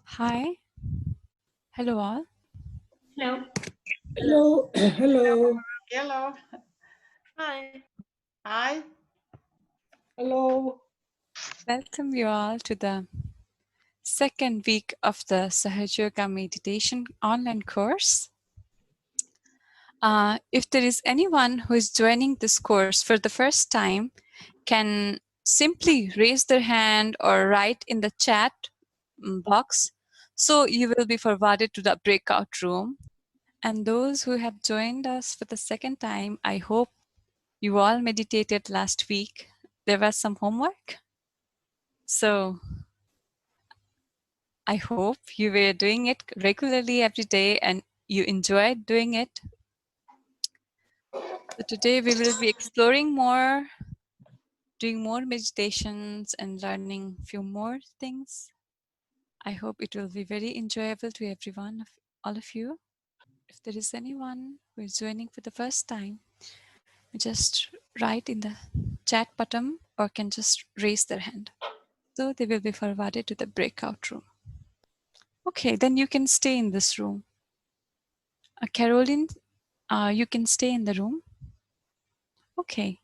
Hi. Hello all. Hello. Hello. Hello. Hello. Hi. Hi. Hello. Welcome you all to the second week of the Sahaja meditation online course. If there is anyone who is joining this course for the first time, can simply raise their hand or write in the chat box. So you will be forwarded to the breakout room. And those who have joined us for the second time, I hope you all meditated last week. There was some homework. So I hope you were doing it regularly every day and you enjoyed doing it. So today we will be exploring more, doing more meditations and learning a few more things. I hope it will be very enjoyable to everyone, all of you. If there is anyone who is joining for the first time, just write in the chat button or can just raise their hand. So they will be forwarded to the breakout room. Okay, then you can stay in this room. Caroline, you can stay in the room. Okay.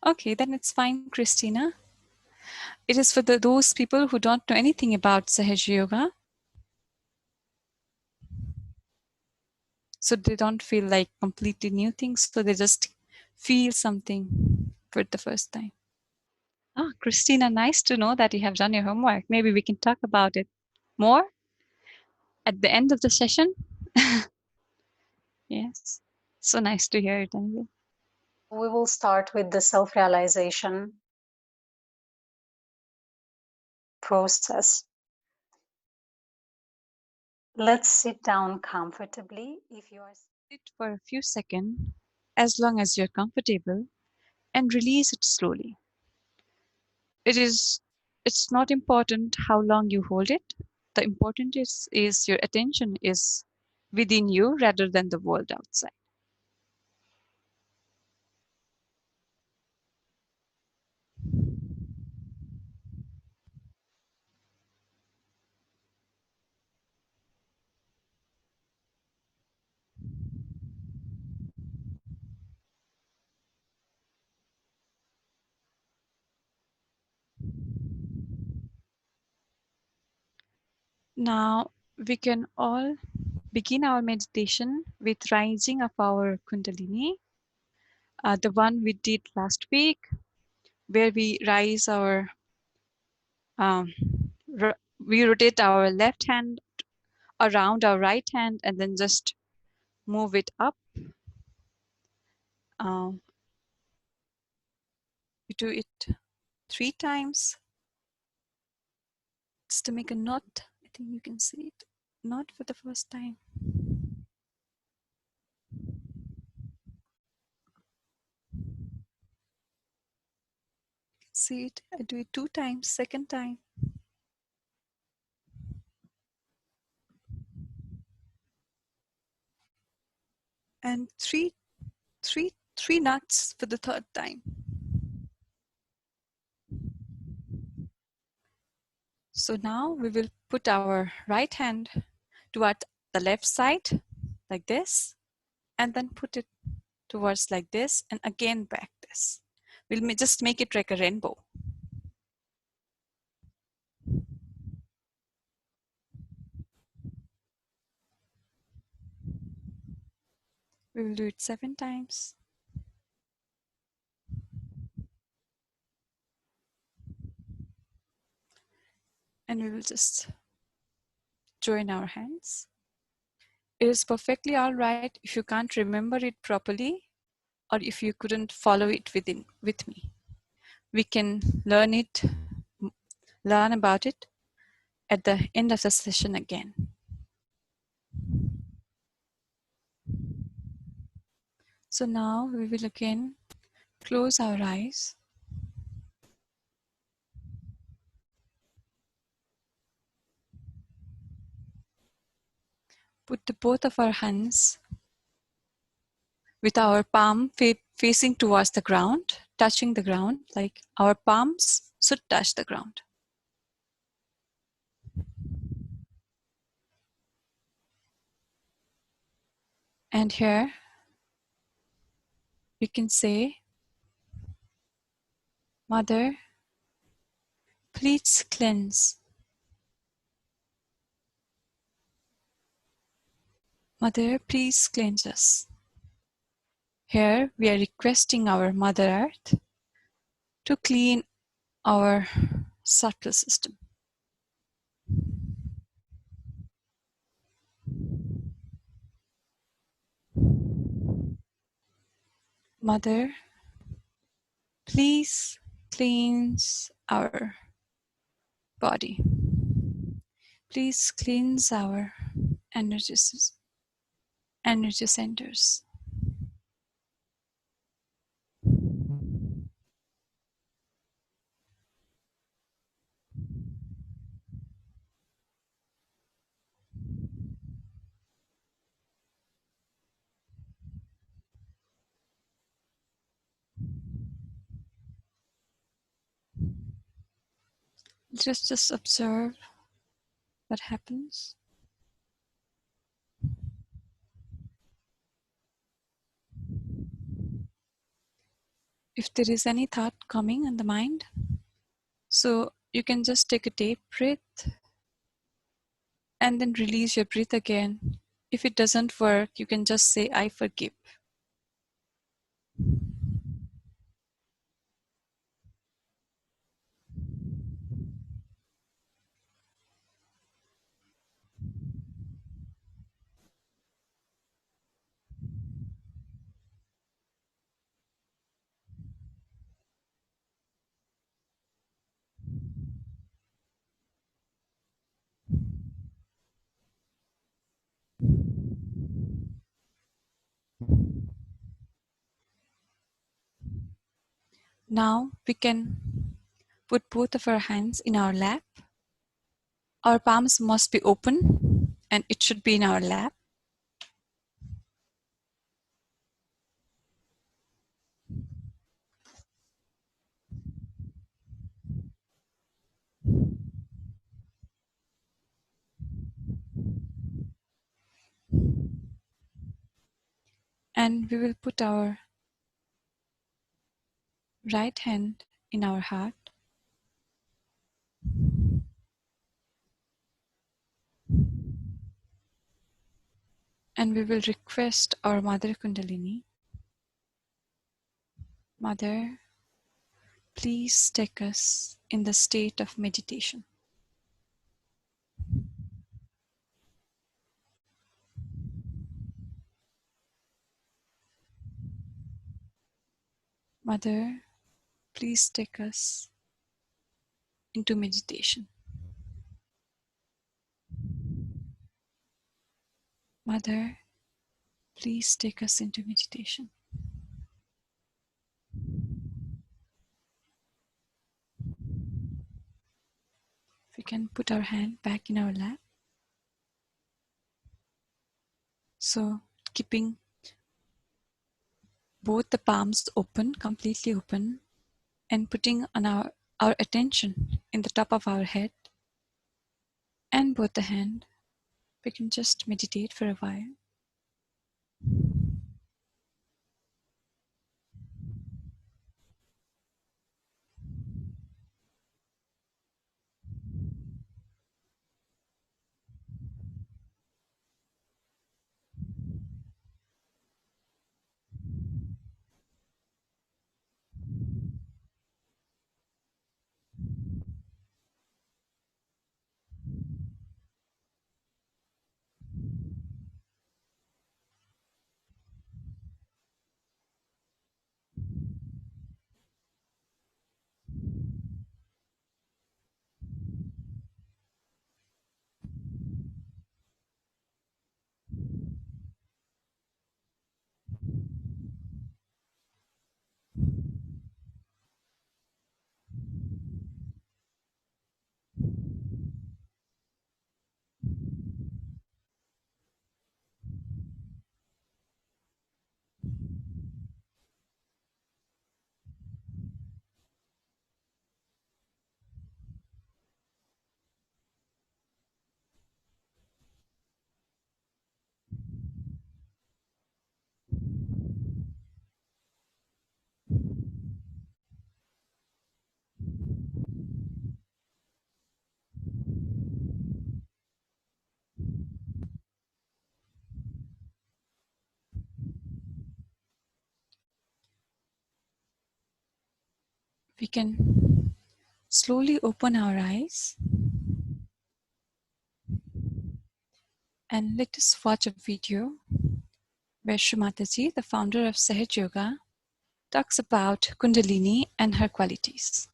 Okay, then it's fine, Christina. It is for those people who don't know anything about Sahaja Yoga. So they don't feel like completely new things. So they just feel something for the first time. Ah, Christina, nice to know that you have done your homework. Maybe we can talk about it more at the end of the session. Yes. So nice to hear it anyway. We will start with the self-realization process. Let's sit down comfortably. If you are Sit for a few seconds, as long as you're comfortable, and release it slowly. It's not important how long you hold it. The important is your attention is within you rather than the world outside. Now we can all begin our meditation with rising of our Kundalini, the one we did last week, where we rise our, we rotate our left hand around our right hand and then just move it up. We do it 3 times just to make a knot. I think you can see it. Not for the first time. See it. I do it 2 times, second time. And three knots for the third time. So now we will put our right hand toward the left side like this and then put it towards like this and again back this. We'll just make it like a rainbow. We will do it 7 times. And we will just join our hands. It is perfectly all right if you can't remember it properly or if you couldn't follow it with me. We can learn about it at the end of the session again. So now we will again close our eyes. Put both of our hands with our palm facing towards the ground, touching the ground, like our palms should touch the ground. And here we can say, Mother, please cleanse. Mother, please cleanse us. Here we are requesting our Mother Earth to clean our subtle system. Mother, please cleanse our body. Please cleanse our energy centers. Just observe what happens. If there is any thought coming in the mind, so you can just take a deep breath and then release your breath again. If it doesn't work, you can just say, I forgive. Now we can put both of our hands in our lap. Our palms must be open and it should be in our lap. And we will put our right hand in our heart. And we will request our Mother Kundalini, Mother, please take us in the state of meditation. Mother, please take us into meditation. Mother, please take us into meditation. We can put our hand back in our lap. So, keeping both the palms open, completely open, and putting on our attention in the top of our head and both the hand, we can just meditate for a while. We can slowly open our eyes and let us watch a video where Srimataji, the founder of Sahaja Yoga, talks about Kundalini and her qualities.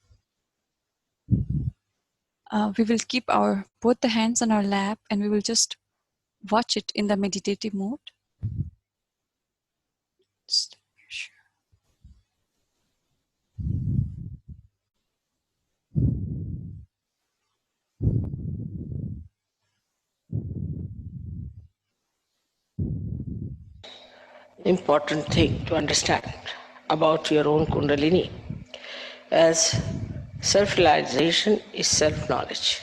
We will keep both the hands on our lap and we will just watch it in the meditative mode. Just sure. Important thing to understand about your own Kundalini, as self-realization is self-knowledge.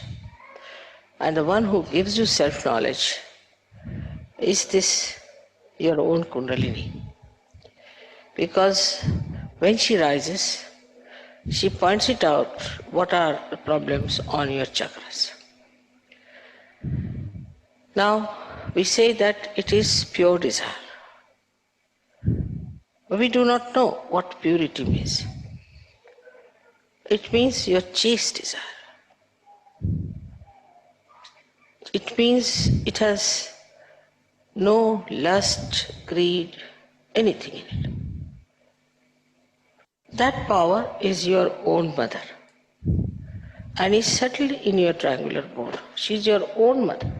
And the one who gives you self-knowledge is this, your own Kundalini. Because when she rises, she points it out what are the problems on your chakras. Now, we say that it is pure desire. But we do not know what purity means. It means your chaste desire. It means it has no lust, greed, anything in it. That power is your own mother and is settled in your triangular bone. She is your own mother.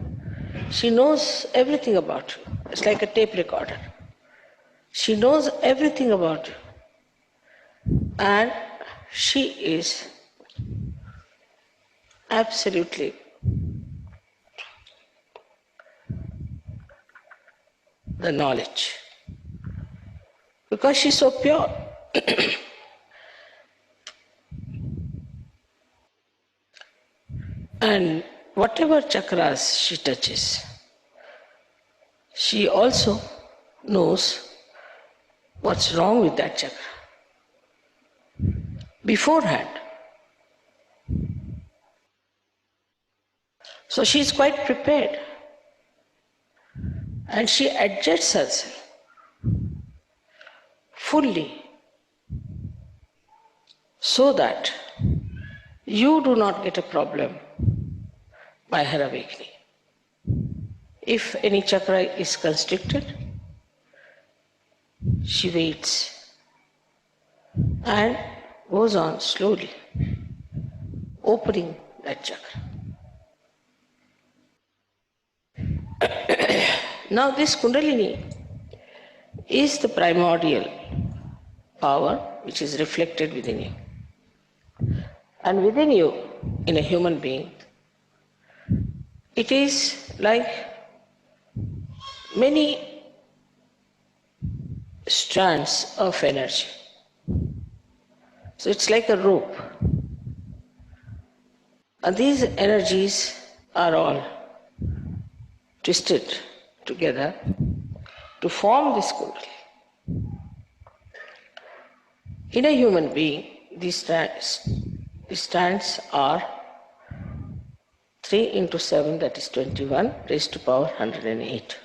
She knows everything about you. It's like a tape recorder. She knows everything about you. And she is absolutely the knowledge. Because she's so pure. And whatever chakras she touches, she also knows what's wrong with that chakra beforehand. So she is quite prepared. And she adjusts herself fully so that you do not get a problem by her awakening. If any chakra is constricted, she waits and goes on slowly, opening that chakra. Now this Kundalini is the primordial power which is reflected within you. And within you, in a human being, it is like many strands of energy. So it's like a rope. And these energies are all twisted together to form this Kundalini. In a human being, these strands are 3 into 7, that is 21, raised to power 108.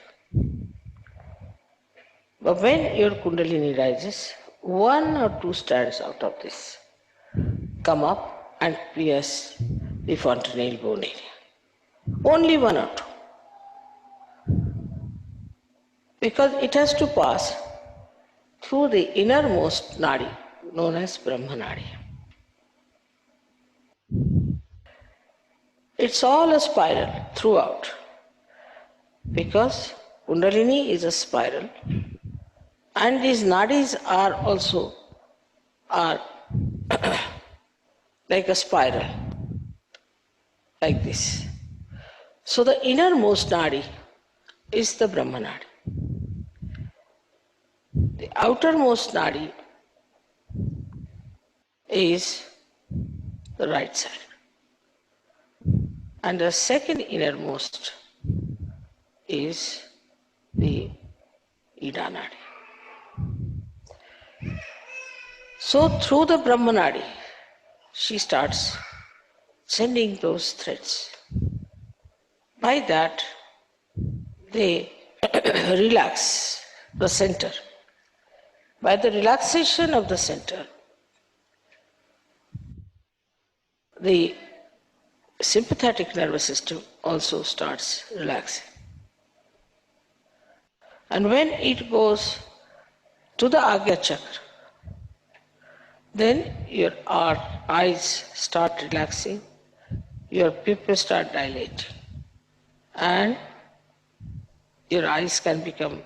But when your Kundalini rises, 1 or 2 strands out of this come up and pierce the fontanelle bone area. Only 1 or 2. Because it has to pass through the innermost nadi, known as Brahma Nadi. It's all a spiral throughout, because Kundalini is a spiral, and these nadis are also like a spiral, like this. So the innermost nadi is the Brahma Nadi. The outermost nadi is the right side. And the second innermost is the Ida Nadi. So through the Brahma Nadi, she starts sending those threads. By that, they relax the center. By the relaxation of the center, the sympathetic nervous system also starts relaxing. And when it goes to the Agya chakra, then your eyes start relaxing, your pupils start dilating, and your eyes can become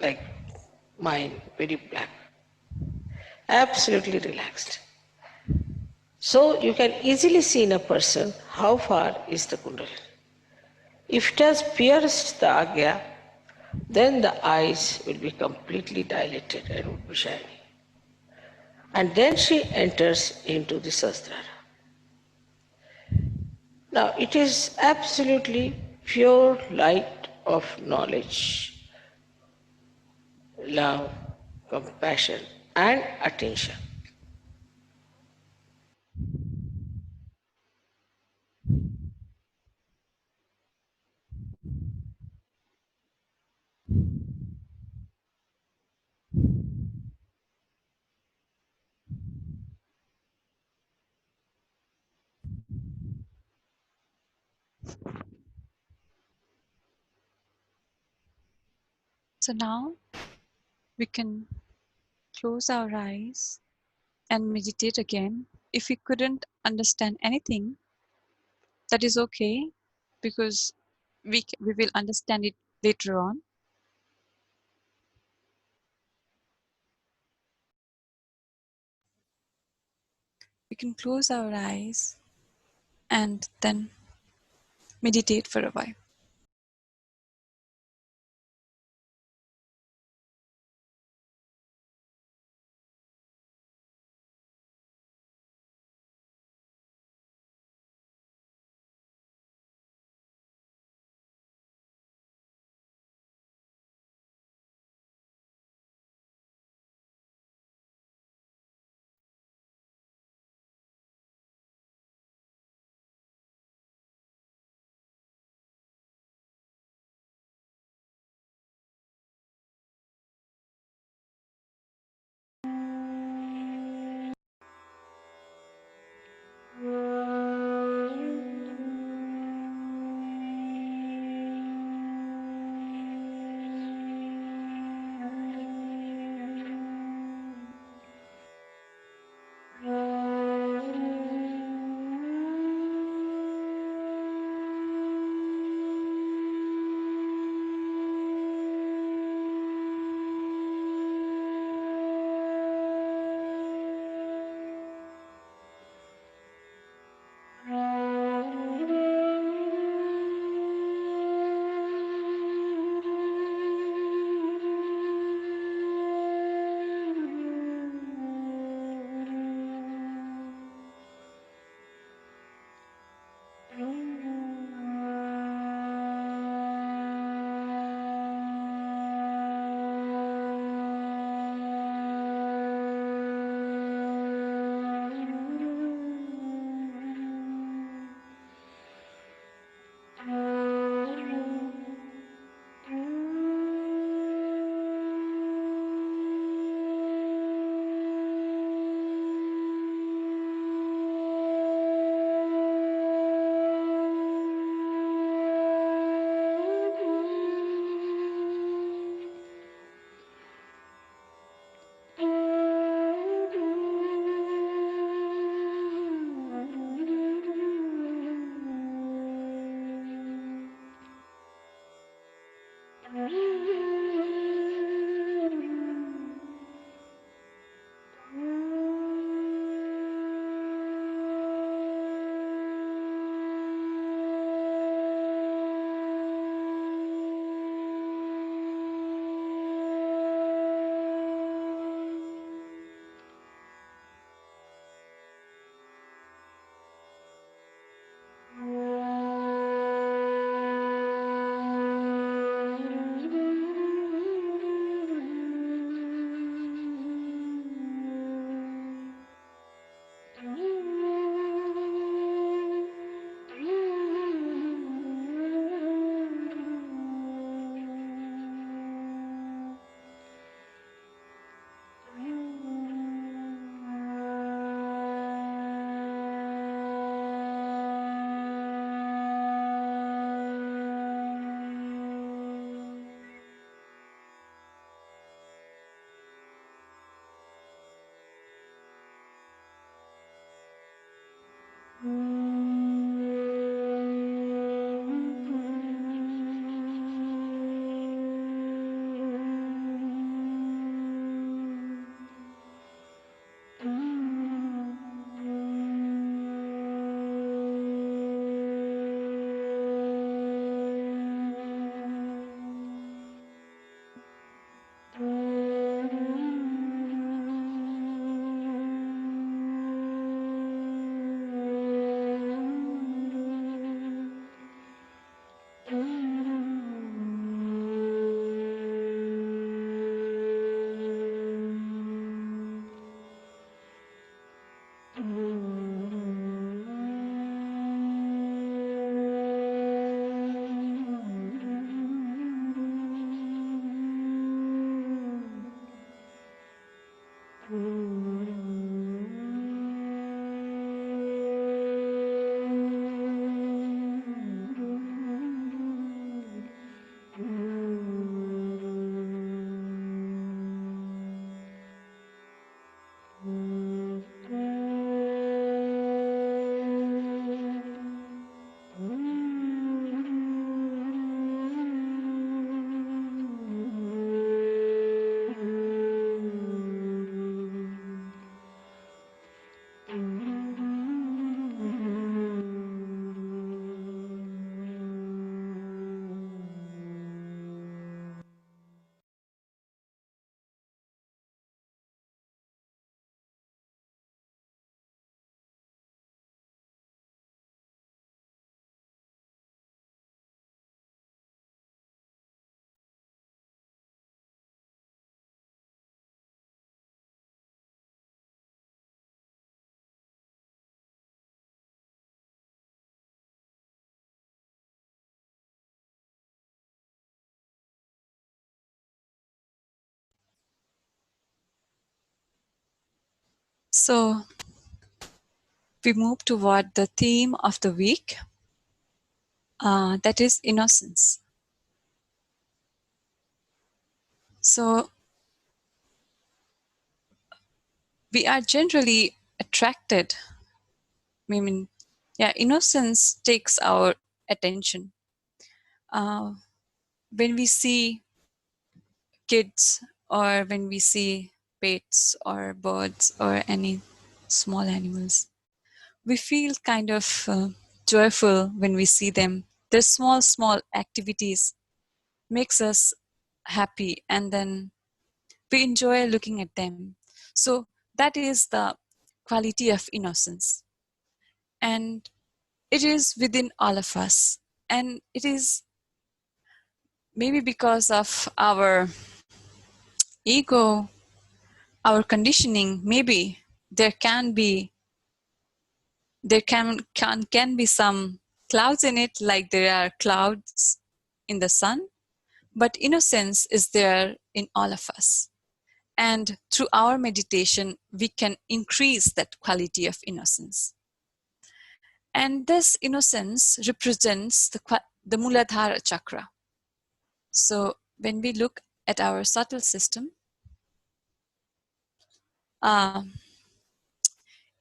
like mine, very black, absolutely relaxed. So you can easily see in a person how far is the Kundalini. If it has pierced the Agya, then the eyes will be completely dilated and would be shiny. And then she enters into the Sahasrara. Now it is absolutely pure light of knowledge, love, compassion, and attention. So now we can close our eyes and meditate again. If we couldn't understand anything, that is okay because we will understand it later on. We can close our eyes and then meditate for a while. So we move toward the theme of the week, that is innocence. So we are generally attracted. I mean, yeah, innocence takes our attention. Uh, when we see kids, or when we see pets or birds or any small animals, we feel kind of joyful when we see them. The small activities makes us happy, and then we enjoy looking at them. So that is the quality of innocence, and it is within all of us. And it is maybe because of our ego, our conditioning. Maybe there can be can be some clouds in it, like there are clouds in the sun, but innocence is there in all of us. And through our meditation, we can increase that quality of innocence. And this innocence represents the Muladhara chakra. So when we look at our subtle system, uh,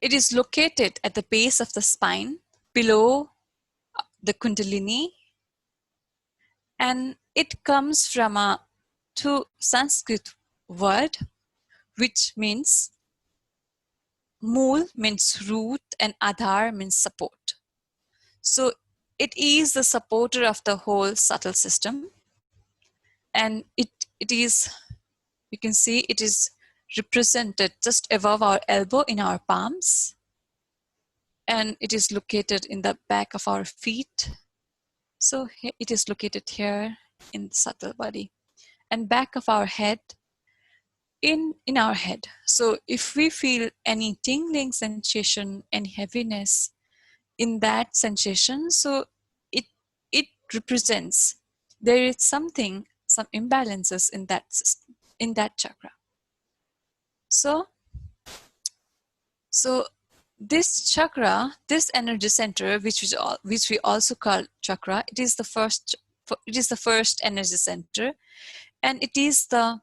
it is located at the base of the spine, below the Kundalini, and it comes from a two Sanskrit word, which means Mool means root and Adhar means support. So it is the supporter of the whole subtle system, and it is, you can see it is represented just above our elbow in our palms, and it is located in the back of our feet. So it is located here in the subtle body, and back of our head, in our head. So if we feel any tingling sensation, any heaviness in that sensation, so it it represents there is something, some imbalances in that system, in that chakra. So this chakra, this energy center, which we also call chakra, it is the first energy center, and it is the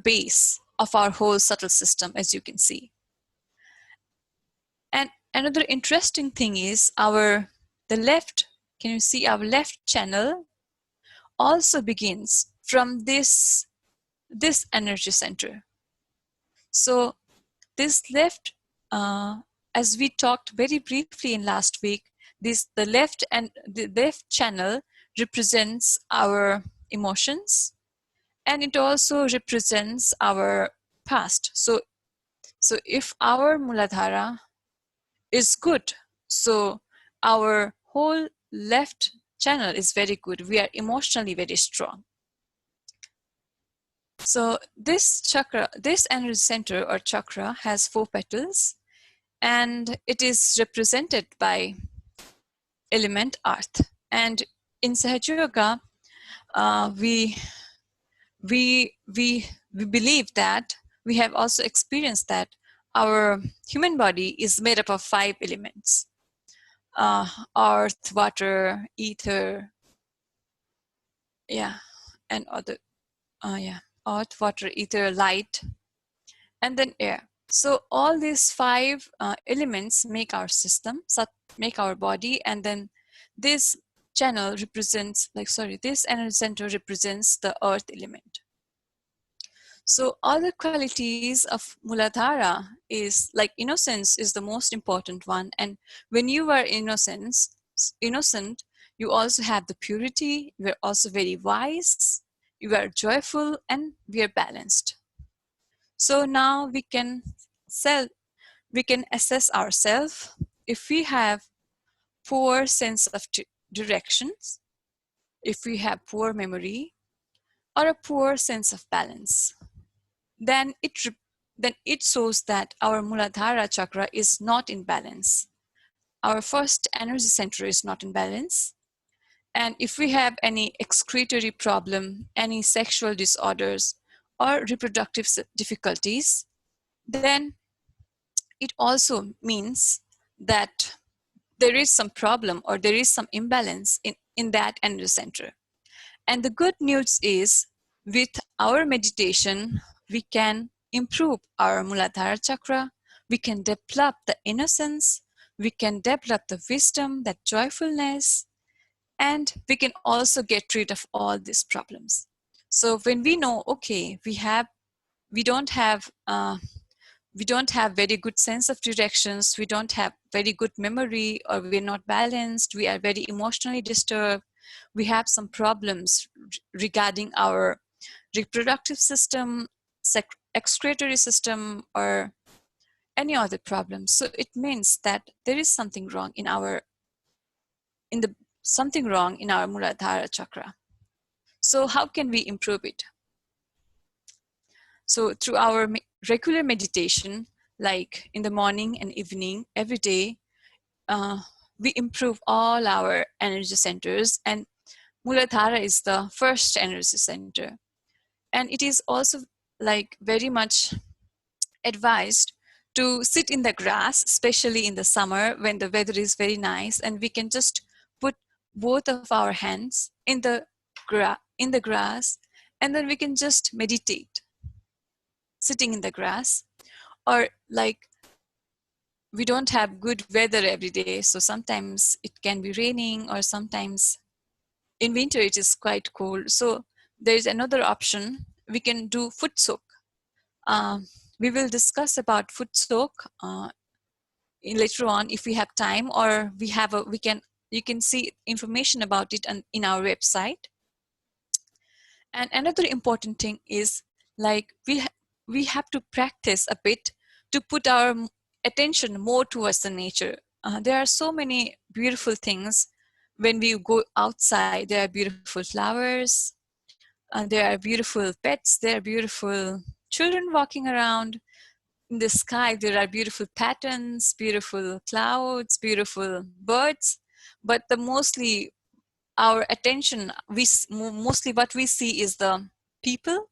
base of our whole subtle system, as you can see. And another interesting thing is the left, can you see our left channel also begins from this energy center. So this left, as we talked very briefly in last week, the left channel represents our emotions, and it also represents our past. So if our Muladhara is good, so our whole left channel is very good. We are emotionally very strong. So this chakra, this energy center or chakra, has 4 petals, and it is represented by element earth. And in Sahaja Yoga, we believe that, we have also experienced that our human body is made up of 5 elements: earth, water, ether, and other, earth, water, ether, light, and then air. So all these 5 elements make our system, make our body, and then this channel represents, this energy center represents the earth element. So other qualities of Muladhara is, like, innocence is the most important one. And when you are innocent, you also have the purity, you are also very wise, you are joyful, and we are balanced. So now we can assess ourselves if we have poor sense of directions, if we have poor memory, or a poor sense of balance. Then it shows that our Muladhara chakra is not in balance. Our first energy center is not in balance. And if we have any excretory problem, any sexual disorders, or reproductive difficulties, then it also means that there is some problem or there is some imbalance in that energy center. And the good news is, with our meditation, we can improve our Muladhara chakra, we can develop the innocence, we can develop the wisdom, that joyfulness, and we can also get rid of all these problems. So when we know, okay, we don't have very good sense of directions, we don't have very good memory, or we're not balanced, we are very emotionally disturbed, we have some problems regarding our reproductive system, excretory system, or any other problem. So it means that there is something wrong in our Muladhara chakra. So how can we improve it? So through our regular meditation, like in the morning and evening, every day, we improve all our energy centers, and Muladhara is the first energy center. And it is also like very much advised to sit in the grass, especially in the summer when the weather is very nice, and we can just put both of our hands in the grass, and then we can just meditate sitting in the grass. Or like, we don't have good weather every day, so sometimes it can be raining, or sometimes in winter it is quite cold. So there is another option, we can do foot soak. We will discuss about foot soak later on if we have time, or you can see information about it in our website. And another important thing is, like, we have to practice a bit to put our attention more towards the nature. There are so many beautiful things when we go outside. There are beautiful flowers, there are beautiful pets, there are beautiful children walking around. In the sky, there are beautiful patterns, beautiful clouds, beautiful birds. But mostly our attention, mostly what we see is the people,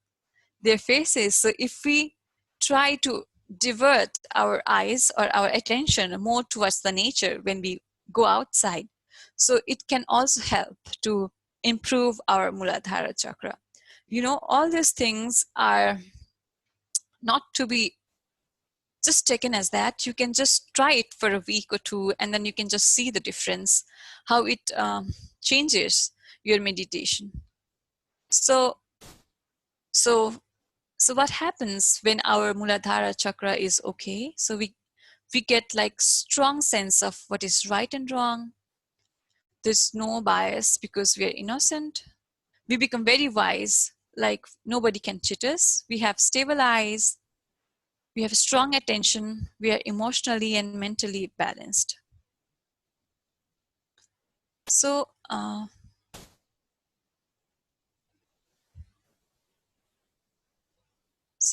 their faces. So if we try to divert our eyes or our attention more towards the nature when we go outside, so it can also help to improve our Muladhara chakra. All these things are not to be just taken as that. You can just try it for a week or two, and then you can just see the difference, how it changes your meditation. So what happens when our Muladhara chakra is okay? So we get like strong sense of what is right and wrong. There's no bias because we are innocent. We become very wise, like nobody can cheat us. We have stable eyes. We have strong attention. We are emotionally and mentally balanced. So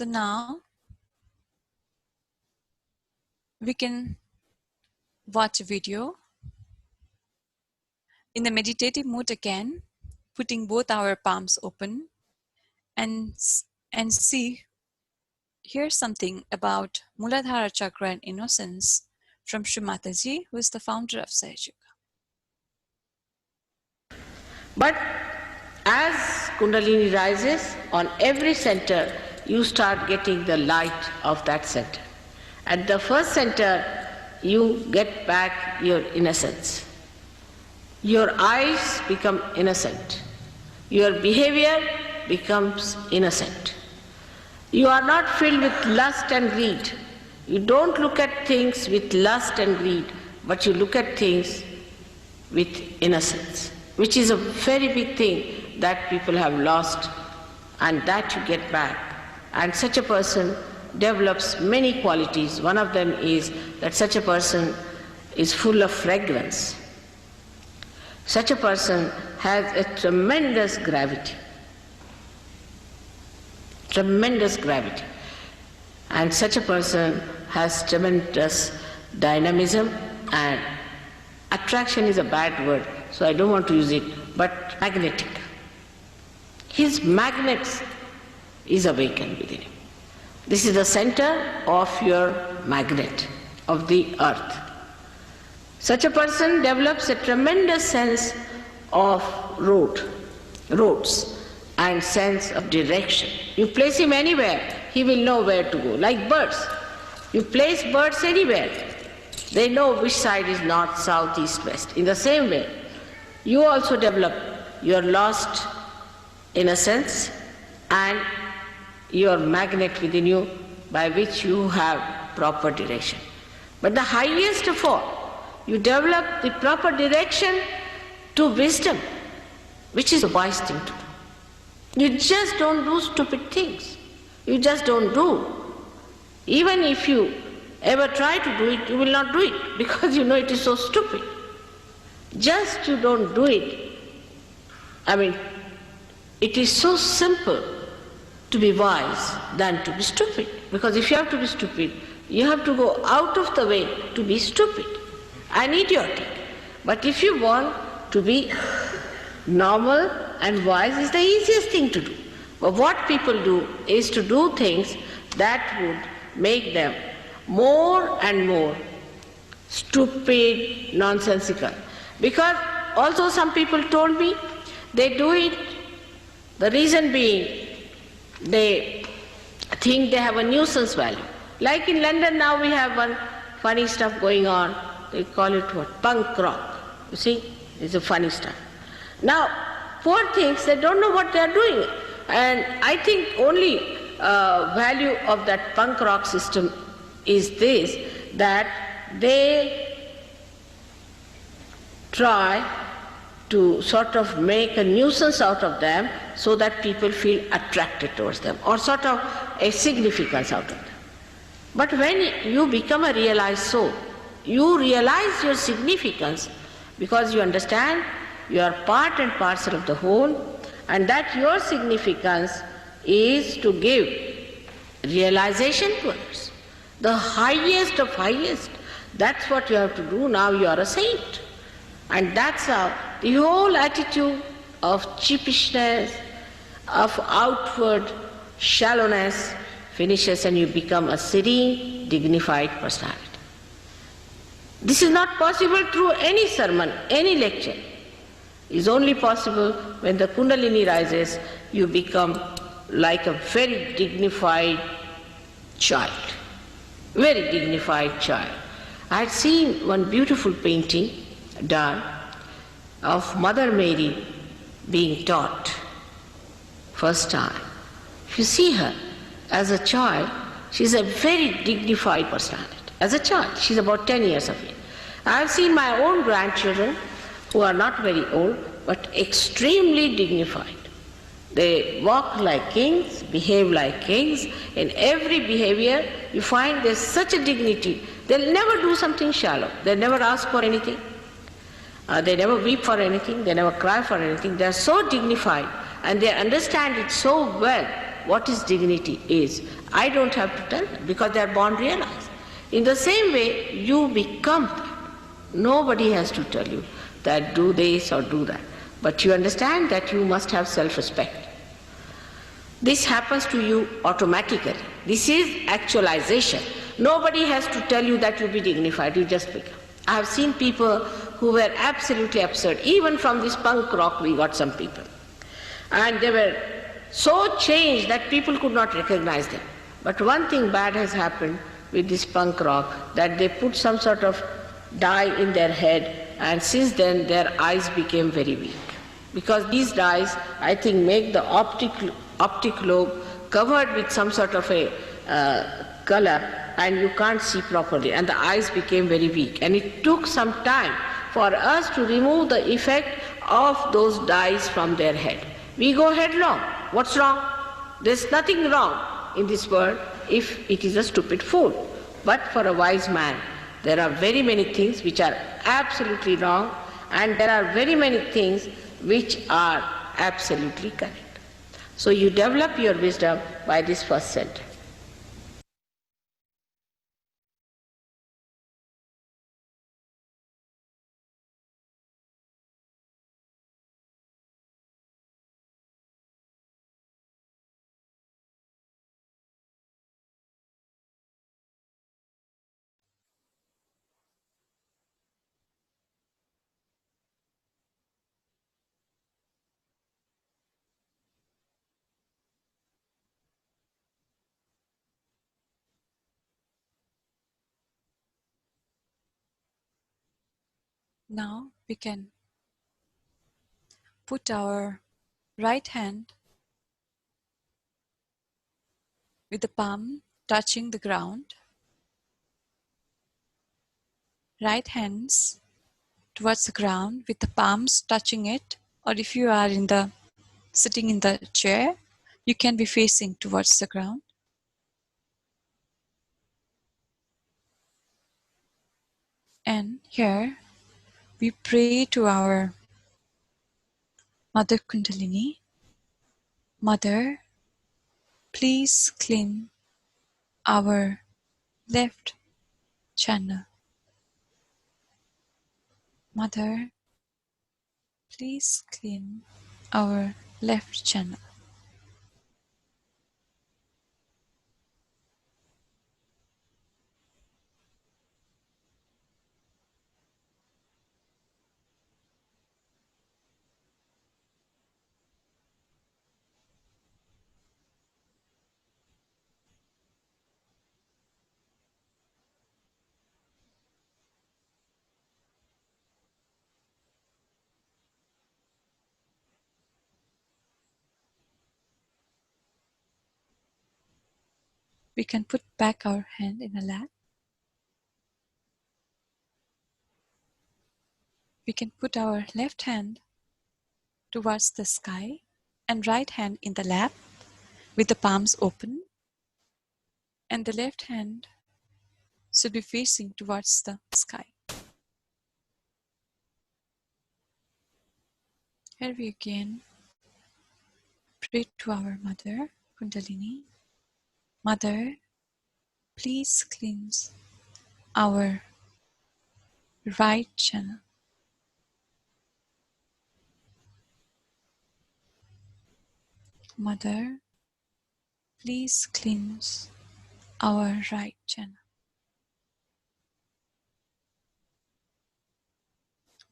now we can watch a video in the meditative mood again, putting both our palms open, and hear something about Muladhara chakra and innocence from Shri Mataji, who is the founder of Sahaja. But as Kundalini rises, on every center, you start getting the light of that center. At the first center, you get back your innocence. Your eyes become innocent. Your behavior becomes innocent. You are not filled with lust and greed. You don't look at things with lust and greed, but you look at things with innocence, which is a very big thing that people have lost, and that you get back. And such a person develops many qualities. One of them is that such a person is full of fragrance. Such a person has a tremendous gravity. Tremendous gravity. And such a person has tremendous dynamism, and attraction is a bad word, so I don't want to use it, but magnetic. His magnet is awakened within him. This is the center of your magnet. of the earth. Such a person develops a tremendous sense of roads, and sense of direction. You place him anywhere, he will know where to go. Like birds. You place birds anywhere, they know which side is north, south, east, west. In the same way, you also develop your lost innocence and your magnet within you by which you have proper direction. But the highest of all, you develop the proper direction to wisdom, which is a wise thing to do. You just don't do stupid things. You just don't do. Even if you ever try to do it, you will not do it because you know it is so stupid. Just you don't do it. I mean, it is so simple to be wise than to be stupid. Because if you have to be stupid, you have to go out of the way to be stupid and idiotic. But if you want to be normal and wise, is the easiest thing to do. But what people do is to do things that would make them more and more stupid, nonsensical. Because also some people told me they do it, the reason being they think they have a nuisance value. Like in London now we have one funny stuff going on, they call it what? Punk rock. You see, it's a funny stuff. Now, poor things, they don't know what they are doing. And I think only value of that punk rock system is this, that they try to sort of make a nuisance out of them so that people feel attracted towards them, or sort of a significance out of them. But when you become a realized soul, you realize your significance because you understand you are part and parcel of the whole, and that your significance is to give realization to others. The highest of highest, that's what you have to do. Now you are a saint. And that's how the whole attitude of cheapishness, of outward shallowness finishes, and you become a serene, dignified personality. This is not possible through any sermon, any lecture. It is only possible when the Kundalini rises, you become like a very dignified child. Very dignified child. I had seen one beautiful painting done of Mother Mary being taught first time. If you see her as a child, she is a very dignified personality. As a child, she is about 10 years of age. I have seen my own grandchildren who are not very old but extremely dignified. They walk like kings, behave like kings. In every behavior you find there's such a dignity. They'll never do something shallow. They'll never ask for anything. They never weep for anything. They never cry for anything. They're so dignified and they understand it so well what is dignity is. I don't have to tell them because they're born realized. In the same way, you become that. Nobody has to tell you that do this or do that. But you understand that you must have self-respect. This happens to you automatically. This is actualization. Nobody has to tell you that you be dignified, you just become. I have seen people who were absolutely absurd. Even from this punk rock we got some people. And they were so changed that people could not recognize them. But one thing bad has happened with this punk rock, that they put some sort of dye in their head, and since then their eyes became very weak. Because these dyes, I think, make the optic lobe covered with some sort of a color, and you can't see properly, and the eyes became very weak. And it took some time for us to remove the effect of those dyes from their head. We go headlong. What's wrong? There's nothing wrong in this world if it is a stupid fool. But for a wise man, there are very many things which are absolutely wrong, and there are very many things which are absolutely correct. So you develop your wisdom by this first sentence. Now we can put our right hand with the palm touching the ground, right hands towards the ground with the palms touching it, or if you are sitting in the chair, you can be facing towards the ground. And here we pray to our Mother Kundalini. Mother, please clean our left channel. Mother, please clean our left channel. We can put back our hand in the lap. We can put our left hand towards the sky and right hand in the lap with the palms open, and the left hand should be facing towards the sky. Here we again pray to our Mother Kundalini. Mother, please cleanse our right channel. Mother, please cleanse our right channel.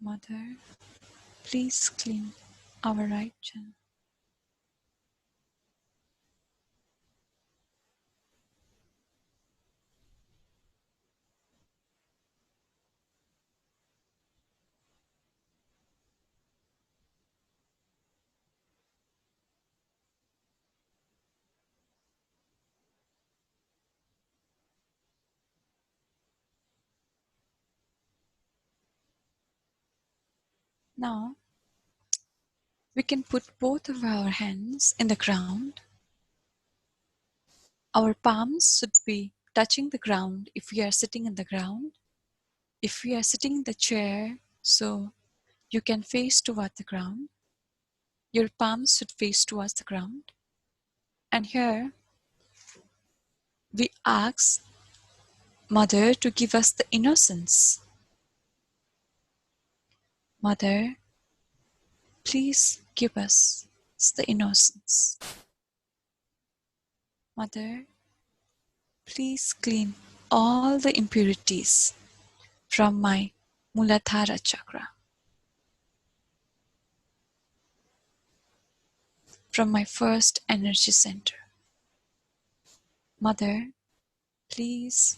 Mother, please clean our right channel. Now, we can put both of our hands in the ground. Our palms should be touching the ground if we are sitting in the ground. If we are sitting in the chair, so you can face toward the ground. Your palms should face towards the ground. And here, we ask Mother to give us the innocence. Mother, please give us the innocence. Mother, please clean all the impurities from my Muladhara chakra, from my first energy center. Mother, please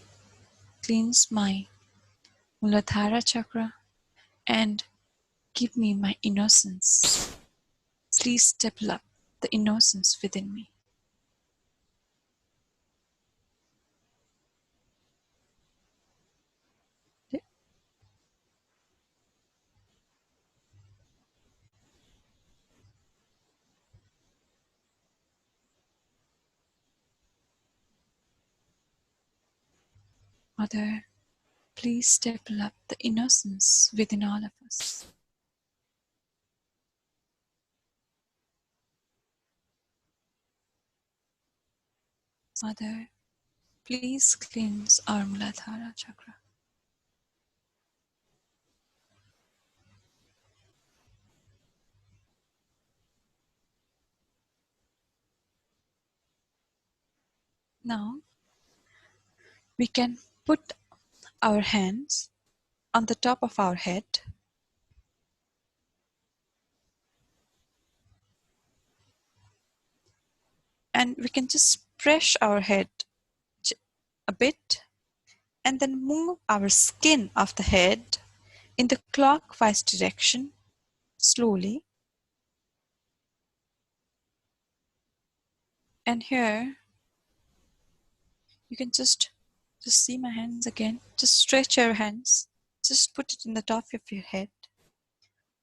cleanse my Muladhara chakra and give me my innocence. Please develop the innocence within me. Mother, please develop the innocence within all of us. Mother, please cleanse our Muladhara chakra. Now, we can put our hands on the top of our head and we can just press our head a bit and then move our skin of the head in the clockwise direction slowly. And here you can just see my hands again. Just stretch your hands. Just put it in the top of your head.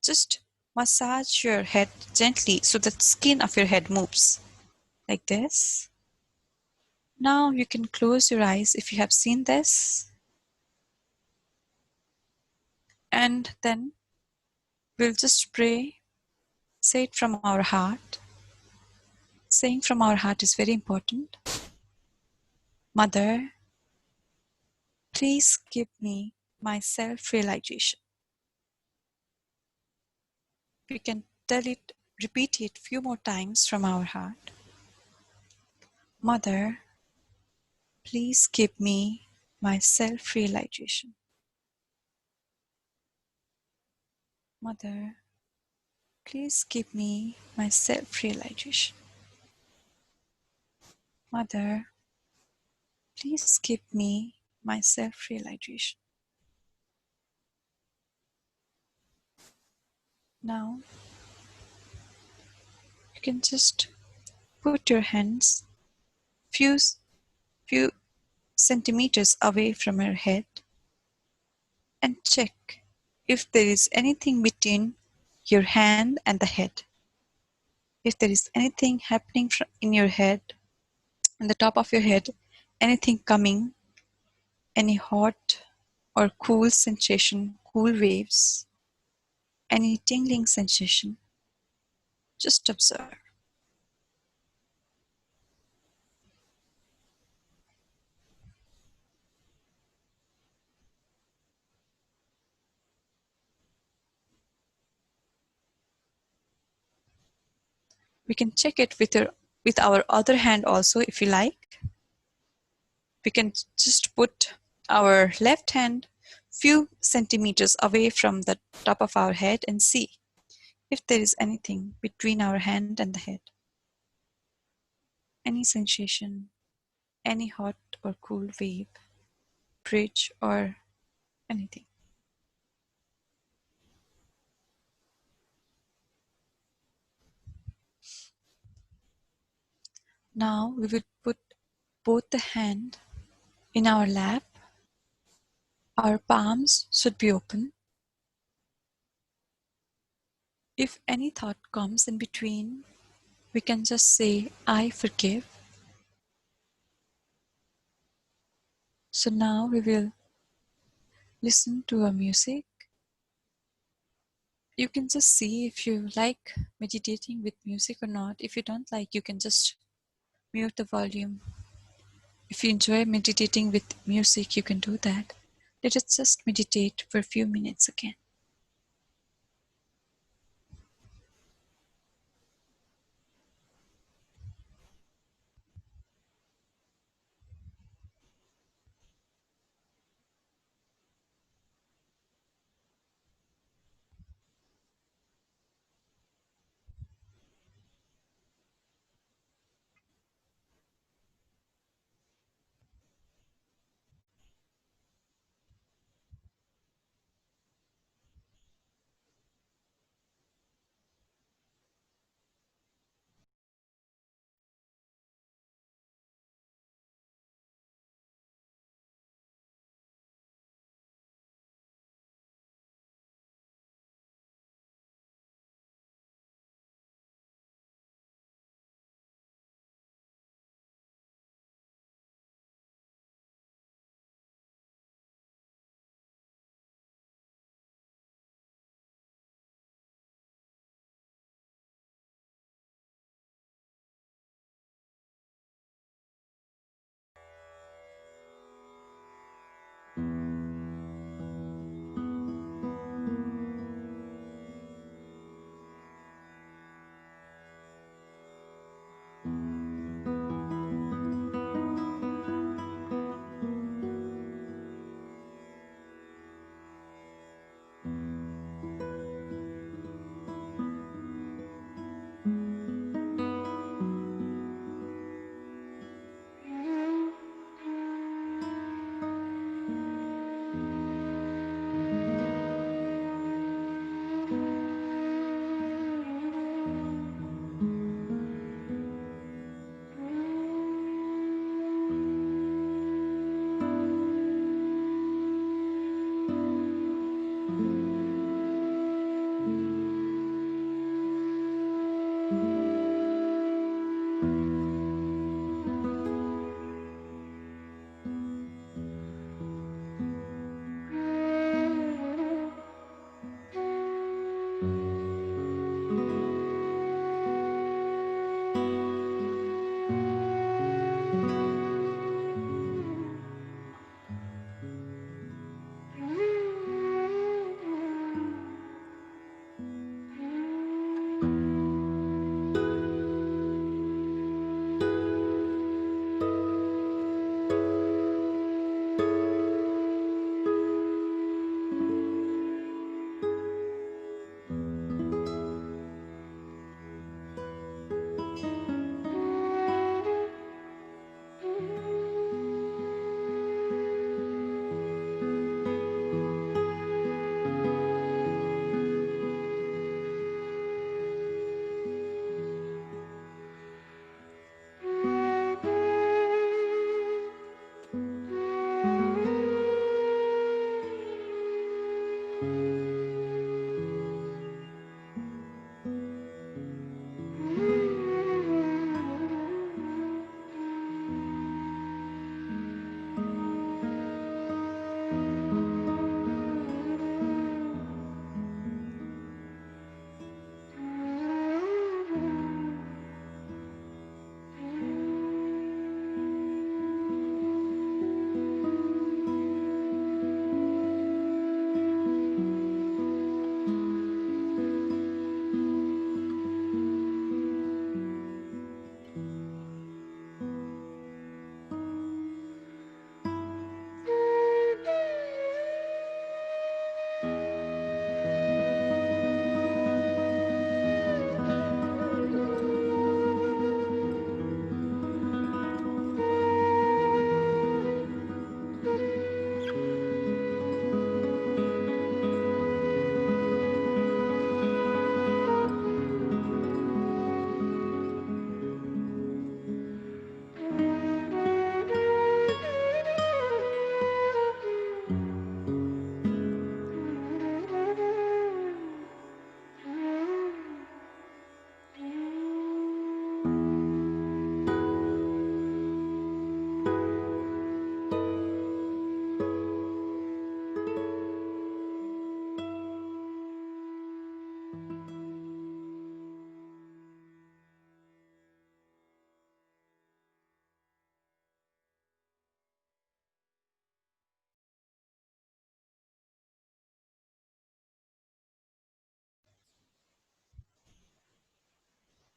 Just massage your head gently so that the skin of your head moves like this. Now you can close your eyes if you have seen this. And then we'll just pray, say it from our heart. Saying from our heart is very important. Mother, please give me my self-realization. We can tell it, repeat it few more times from our heart. Mother, please give me my self-realization. Mother, please give me my self-realization. Mother, please give me my self-realization. Now, you can just put your hands few centimeters away from your head and check if there is anything between your hand and the head. If there is anything happening in your head, on the top of your head, anything coming, any hot or cool sensation, cool waves, any tingling sensation, just observe. We can check it with our other hand also if you like. We can just put our left hand few centimeters away from the top of our head and see if there is anything between our hand and the head. Any sensation, any hot or cool wave, bridge or anything. Now we will put both the hand in our lap. Our palms should be open. If any thought comes in between, we can just say, I forgive. So now we will listen to a music. You can just see if you like meditating with music or not. If you don't like, you can just mute the volume. If you enjoy meditating with music, you can do that. Let us just meditate for a few minutes again.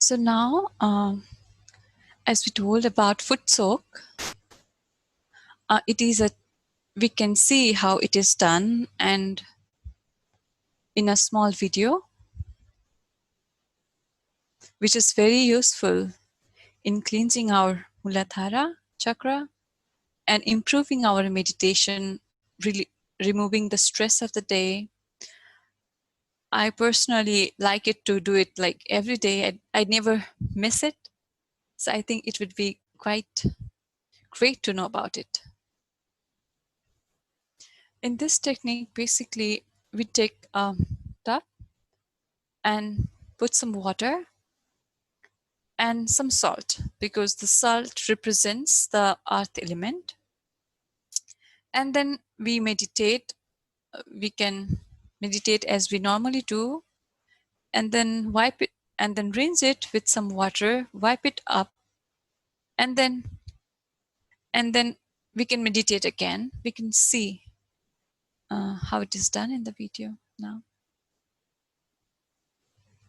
So now, as we told about foot soak, it is a we can see how it is done and in a small video, which is very useful in cleansing our Muladhara chakra and improving our meditation, really removing the stress of the day. I personally like it to do it like every day. I never miss it. So I think it would be quite great to know about it. In this technique, basically, we take a tub and put some water and some salt, because the salt represents the earth element. And then we meditate. We can meditate as we normally do, and then wipe it, and then rinse it with some water, wipe it up, and then we can meditate again. We can see how it is done in the video now.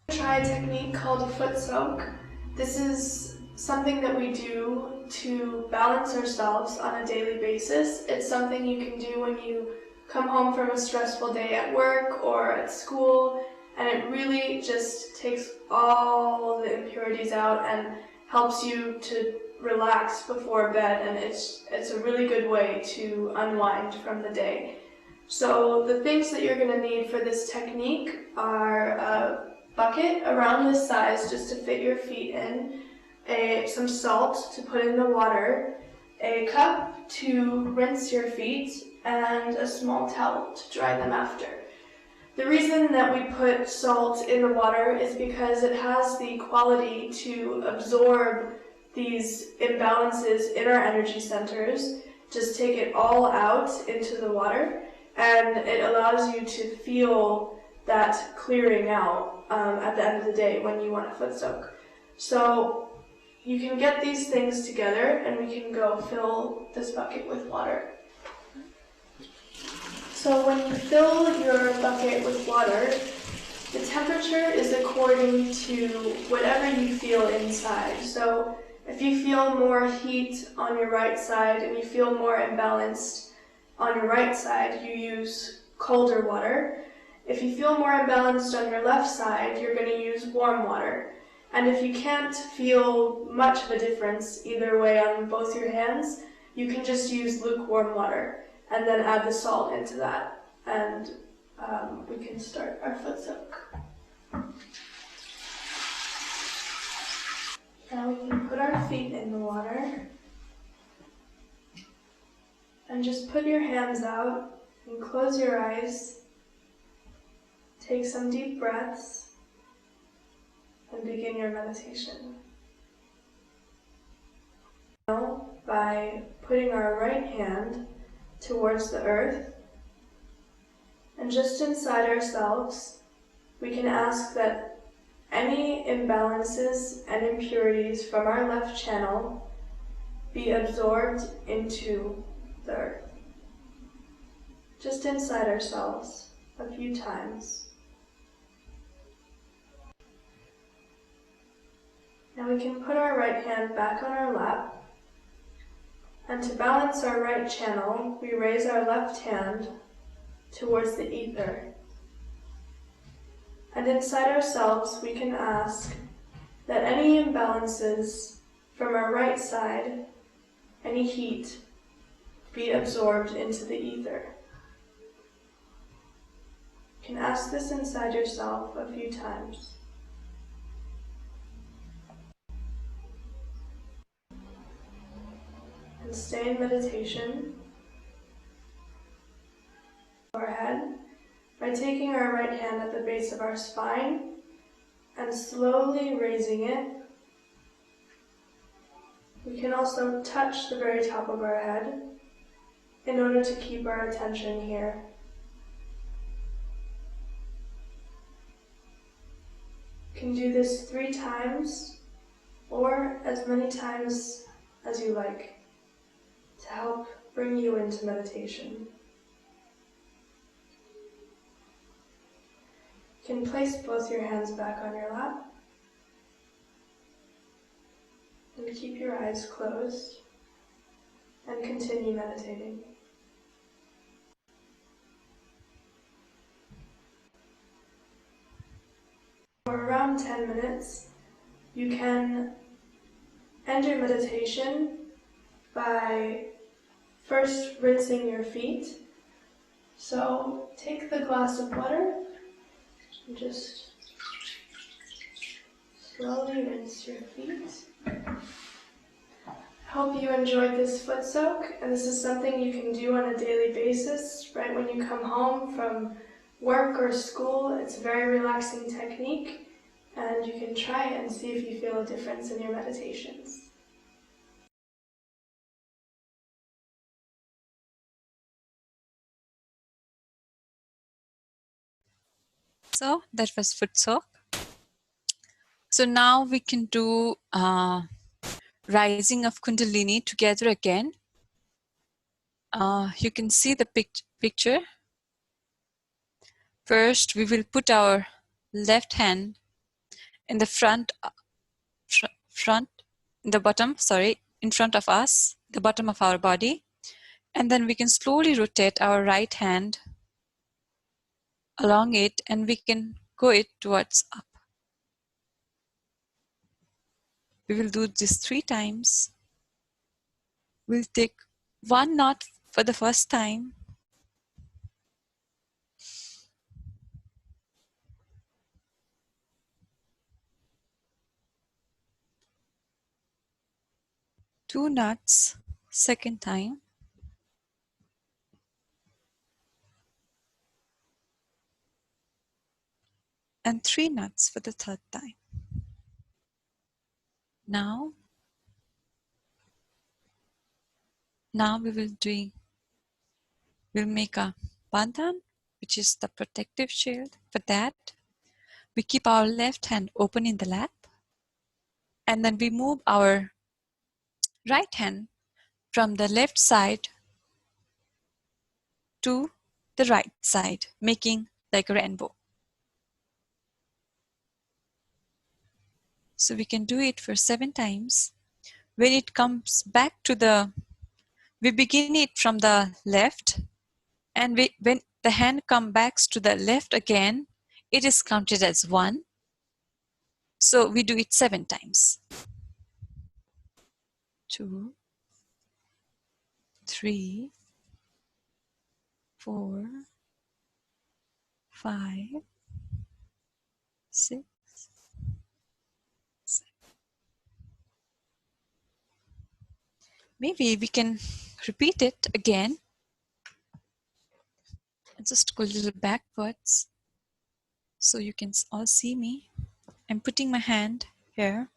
Try a technique called a foot soak. This is something that we do to balance ourselves on a daily basis. It's something you can do when you come home from a stressful day at work or at school, and it really just takes all the impurities out and helps you to relax before bed, and it's a really good way to unwind from the day. So the things that you're going to need for this technique are a bucket around this size just to fit your feet in, some salt to put in the water, a cup to rinse your feet, and a small towel to dry them after. The reason that we put salt in the water is because it has the quality to absorb these imbalances in our energy centers, just take it all out into the water, and it allows you to feel that clearing out at the end of the day when you want a foot soak. So you can get these things together and we can go fill this bucket with water. So when you fill your bucket with water, the temperature is according to whatever you feel inside. So if you feel more heat on your right side and you feel more imbalanced on your right side, you use colder water. If you feel more imbalanced on your left side, you're going to use warm water. And if you can't feel much of a difference either way on both your hands, you can just use lukewarm water and then add the salt into that. And we can start our foot soak. Now we can put our feet in the water and just put your hands out and close your eyes. Take some deep breaths and begin your meditation. Now, by putting our right hand towards the earth and just inside ourselves, we can ask that any imbalances and impurities from our left channel be absorbed into the earth. Just inside ourselves a few times. Now we can put our right hand back on our lap, and to balance our right channel, we raise our left hand towards the ether. And inside ourselves, we can ask that any imbalances from our right side, any heat, be absorbed into the ether. You can ask this inside yourself a few times. And stay in meditation. Forehead by taking our right hand at the base of our spine and slowly raising it. We can also touch the very top of our head in order to keep our attention here. You can do this 3 times or as many times as you like to help bring you into meditation. You can place both your hands back on your lap And keep your eyes closed and continue meditating. For around 10 minutes, you can end your meditation by first rinsing your feet. So take the glass of water and just slowly rinse your feet. Hope you enjoyed this foot soak, and this is something you can do on a daily basis, right when you come home from work or school. It's a very relaxing technique, and you can try it and see if you feel a difference in your meditations. So that was foot soak. So now we can do rising of Kundalini together again. You can see the picture. First, we will put our left hand in the in front of us, the bottom of our body. And then we can slowly rotate our right hand along it, and we can go it towards up. We will do this 3 times. We'll take 1 knot for the first time. Two knots second time. And 3 knots for the third time. Now we'll make a bandhan, which is the protective shield. For that, we keep our left hand open in the lap, and then we move our right hand from the left side to the right side, making like a rainbow. So we can do it for 7 times. When it comes back to we begin it from the left, and when the hand comes back to the left again, it is counted as 1. So we do it 7 times. 2, 3, 4, 5, 6, 7. Maybe we can repeat it again and just go a little backwards so you can all see me. I'm putting my hand here.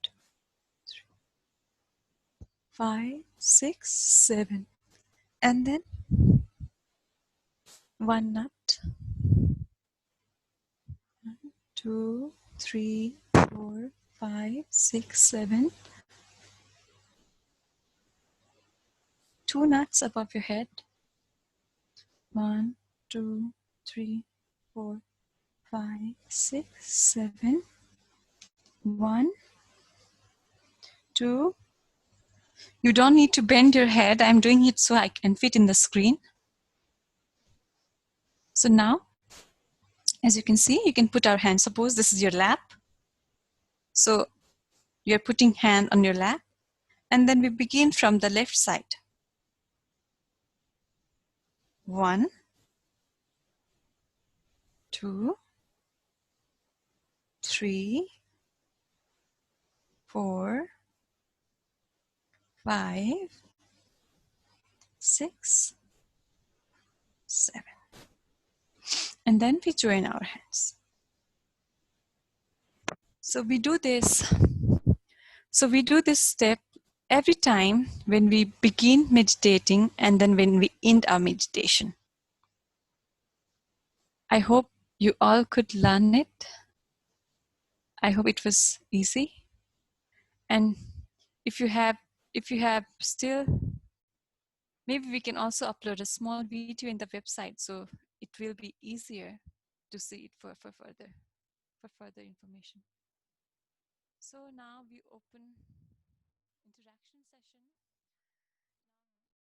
2, 3, 5, 6, 7. And then 1 knot. 1, 2, 3, 4, 5, 6, 7. 2 knots above your head. 1, 2, 3, 4, 5, 6, 7. 1, 2. You don't need to bend your head. I'm doing it so I can fit in the screen. So now, as you can see, you can put our hand. Suppose this is your lap. So you're putting hand on your lap. And then we begin from the left side. 1, 2, 3, 4, 5, 6, 7. And then we join our hands. So we do this step every time when we begin meditating and then when we end our meditation. I hope you all could learn it. I hope it was easy. And if you have still, maybe we can also upload a small video in the website so it will be easier to see it for further information. So now we open